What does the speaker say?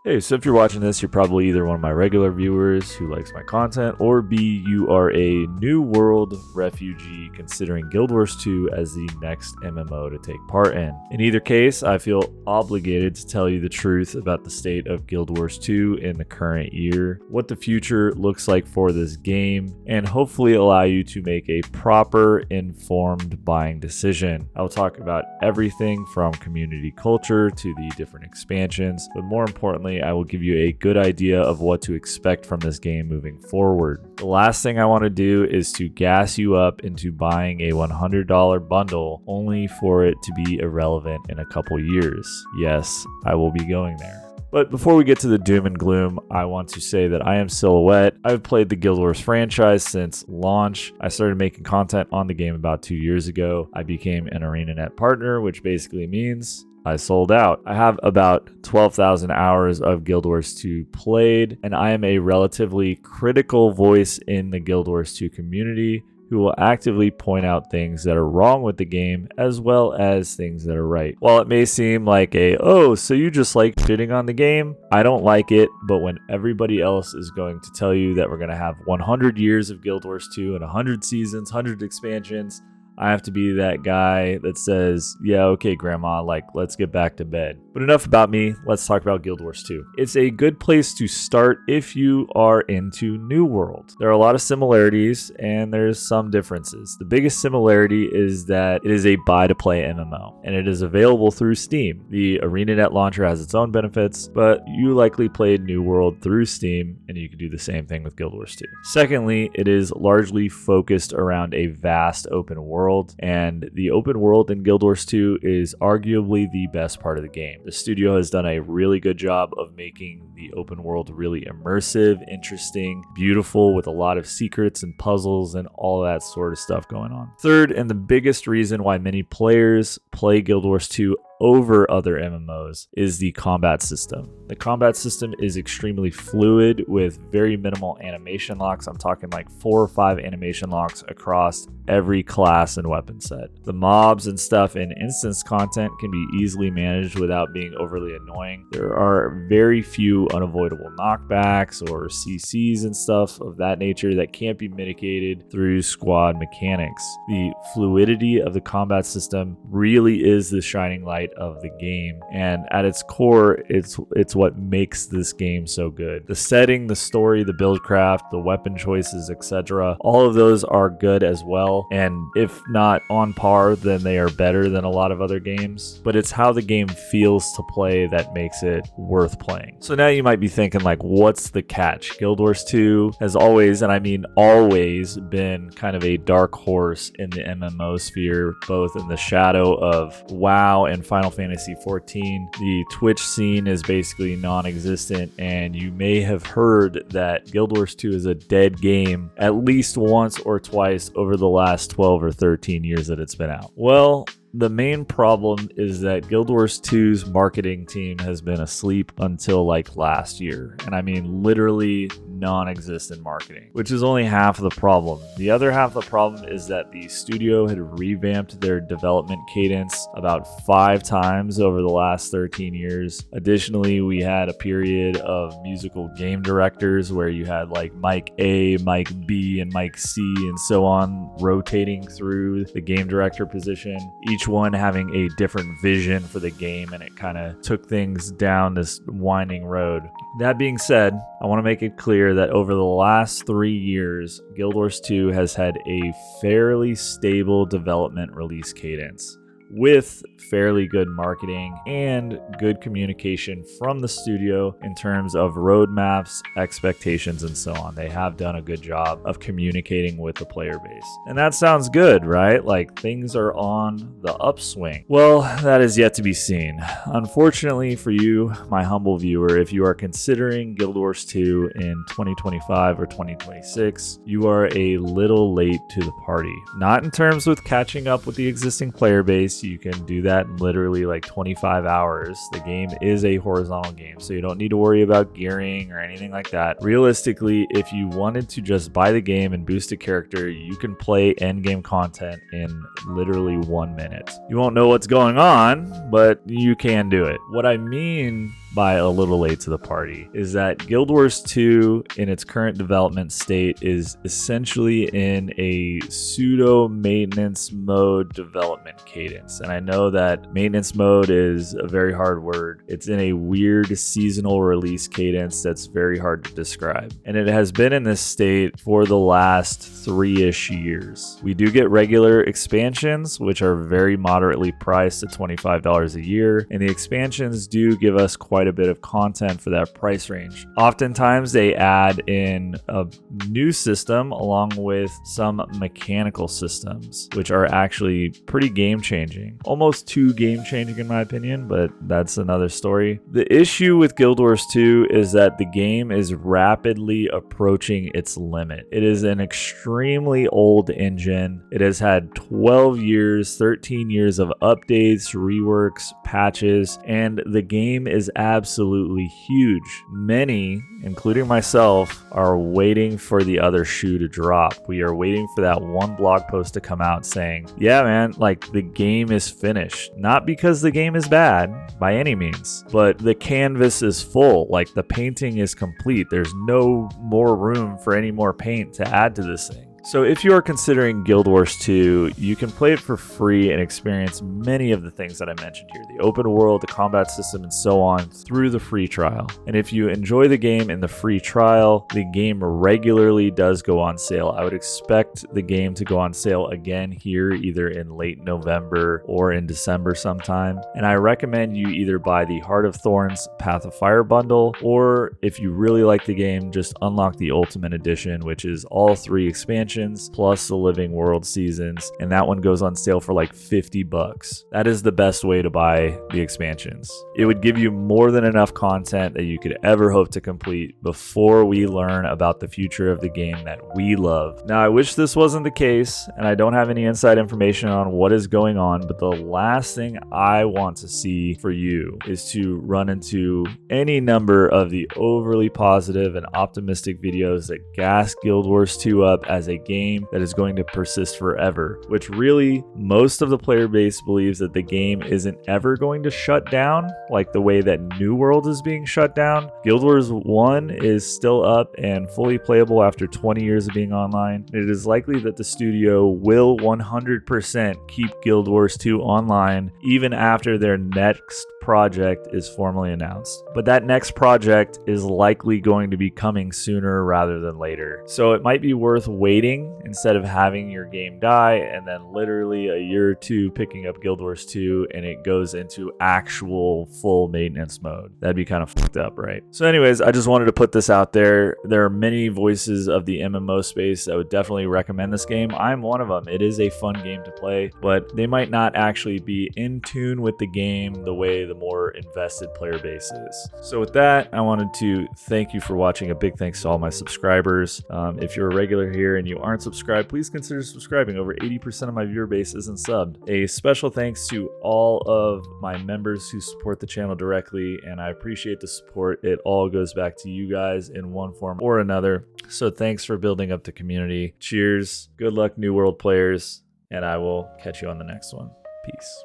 Hey, so if you're watching this, you're probably either one of my regular viewers who likes my content, or B, you are a New World refugee considering Guild Wars 2 as the next MMO to take part in. In either case, I feel obligated to tell you the truth about the state of Guild Wars 2 in the current year, what the future looks like for this game, and hopefully allow you to make a proper, informed buying decision. I will talk about everything from community culture to the different expansions, but more importantly, I will give you a good idea of what to expect from this game moving forward. The last thing I want to do is to gas you up into buying a $100 bundle only for it to be irrelevant in a couple years. Yes, I will be going there. But before we get to the doom and gloom, I want to say that I am Silhouette. I've played the Guild Wars franchise since launch. I started making content on the game about 2 years ago. I became an Arenanet partner, which basically means I sold out. I have about 12,000 hours of Guild Wars 2 played, and I am a relatively critical voice in the Guild Wars 2 community who will actively point out things that are wrong with the game as well as things that are right. While it may seem like so you just like shitting on the game, I don't like it, but when everybody else is going to tell you that we're going to have 100 years of Guild Wars 2 and 100 seasons, 100 expansions, I have to be that guy that says, yeah, okay, grandma, let's get back to bed. But enough about me. Let's talk about Guild Wars 2. It's a good place to start if you are into New World. There are a lot of similarities and there's some differences. The biggest similarity is that it is a buy-to-play MMO and it is available through Steam. The Arenanet launcher has its own benefits, but you likely played New World through Steam and you can do the same thing with Guild Wars 2. Secondly, it is largely focused around a vast open world. And the open world in Guild Wars 2 is arguably the best part of the game. The studio has done a really good job of making the open world really immersive, interesting, beautiful, with a lot of secrets and puzzles and all that sort of stuff going on. Third, and the biggest reason why many players play Guild Wars 2 over other MMOs is the combat system. The combat system is extremely fluid with very minimal animation locks. I'm talking like 4 or 5 animation locks across every class and weapon set. The mobs and stuff in instance content can be easily managed without being overly annoying. There are very few unavoidable knockbacks or CCs and stuff of that nature that can't be mitigated through squad mechanics. The fluidity of the combat system really is the shining light of the game, and at its core, it's what makes this game so good. The setting, the story, the build craft, the weapon choices, etc., all of those are good as well, and if not on par, then they are better than a lot of other games, but it's how the game feels to play that makes it worth playing. So now you might be thinking, what's the catch? Guild Wars 2 has always, and I mean always, been kind of a dark horse in the MMO sphere, both in the shadow of WoW and Final Fantasy XIV. The Twitch scene is basically non-existent, and you may have heard that Guild Wars 2 is a dead game at least once or twice over the last 12 or 13 years that it's been out. Well, the main problem is that Guild Wars 2's marketing team has been asleep until last year. And I mean literally non-existent marketing, which is only half of the problem. The other half of the problem is that the studio had revamped their development cadence about 5 times over the last 13 years. Additionally, we had a period of musical game directors where you had Mike A, Mike B, and Mike C, and so on, rotating through the game director position. Each one having a different vision for the game, and it kind of took things down this winding road. That being said, I want to make it clear that over the last 3 years, Guild Wars 2 has had a fairly stable development release cadence, with fairly good marketing and good communication from the studio in terms of roadmaps, expectations, and so on. They have done a good job of communicating with the player base. And that sounds good, right? Things are on the upswing. Well, that is yet to be seen. Unfortunately for you, my humble viewer, if you are considering Guild Wars 2 in 2025 or 2026, you are a little late to the party. Not in terms with catching up with the existing player base. You can do that in literally 25 hours. The game is a horizontal game, so you don't need to worry about gearing or anything like that. Realistically, if you wanted to just buy the game and boost a character, you can play endgame content in literally 1 minute. You won't know what's going on, but you can do it. What I mean by a little late to the party, is that Guild Wars 2 in its current development state is essentially in a pseudo maintenance mode development cadence. And I know that maintenance mode is a very hard word. It's in a weird seasonal release cadence that's very hard to describe. And it has been in this state for the last 3-ish years. We do get regular expansions, which are very moderately priced at $25 a year. And the expansions do give us quite a bit of content for that price range. Oftentimes they add in a new system along with some mechanical systems, which are actually pretty game changing. Almost too game changing in my opinion, but that's another story. The issue with Guild Wars 2 is that the game is rapidly approaching its limit. It is an extremely old engine. It has had 12 years, 13 years of updates, reworks, patches, and the game is absolutely huge. Many, including myself, are waiting for the other shoe to drop. We are waiting for that one blog post to come out saying, yeah, man, like the game is finished. Not because the game is bad by any means, but the canvas is full. Like the painting is complete. There's no more room for any more paint to add to this thing. So if you are considering Guild Wars 2, you can play it for free and experience many of the things that I mentioned here, the open world, the combat system, and so on through the free trial. And if you enjoy the game in the free trial, the game regularly does go on sale. I would expect the game to go on sale again here either in late November or in December sometime. And I recommend you either buy the Heart of Thorns Path of Fire bundle, or if you really like the game, just unlock the Ultimate Edition, which is all 3 expansions plus the Living World seasons, and that one goes on sale for like $50. That is the best way to buy the expansions. It would give you more than enough content that you could ever hope to complete before we learn about the future of the game that we love. Now, I wish this wasn't the case, and I don't have any inside information on what is going on, but the last thing I want to see for you is to run into any number of the overly positive and optimistic videos that gas Guild Wars 2 up as a game that is going to persist forever, which really most of the player base believes that the game isn't ever going to shut down like the way that New World is being shut down. Guild Wars 1 is still up and fully playable after 20 years of being online. It is likely that the studio will 100% keep Guild Wars 2 online even after their next project is formally announced. But that next project is likely going to be coming sooner rather than later. So it might be worth waiting instead of having your game die and then literally a year or two picking up Guild Wars 2 and it goes into actual full maintenance mode. That'd be kind of fucked up, right? So anyways, I just wanted to put this out there. There are many voices of the MMO space that would definitely recommend this game. I'm one of them. It is a fun game to play, but they might not actually be in tune with the game the way the more invested player base is. So with that, I wanted to thank you for watching. A big thanks to all my subscribers. If you're a regular here and you aren't subscribed, please consider subscribing. Over 80% of my viewer base isn't subbed. A special thanks to all of my members who support the channel directly, and I appreciate the support. It all goes back to you guys in one form or another. So thanks for building up the community. Cheers. Good luck, New World players, and I will catch you on the next one. Peace.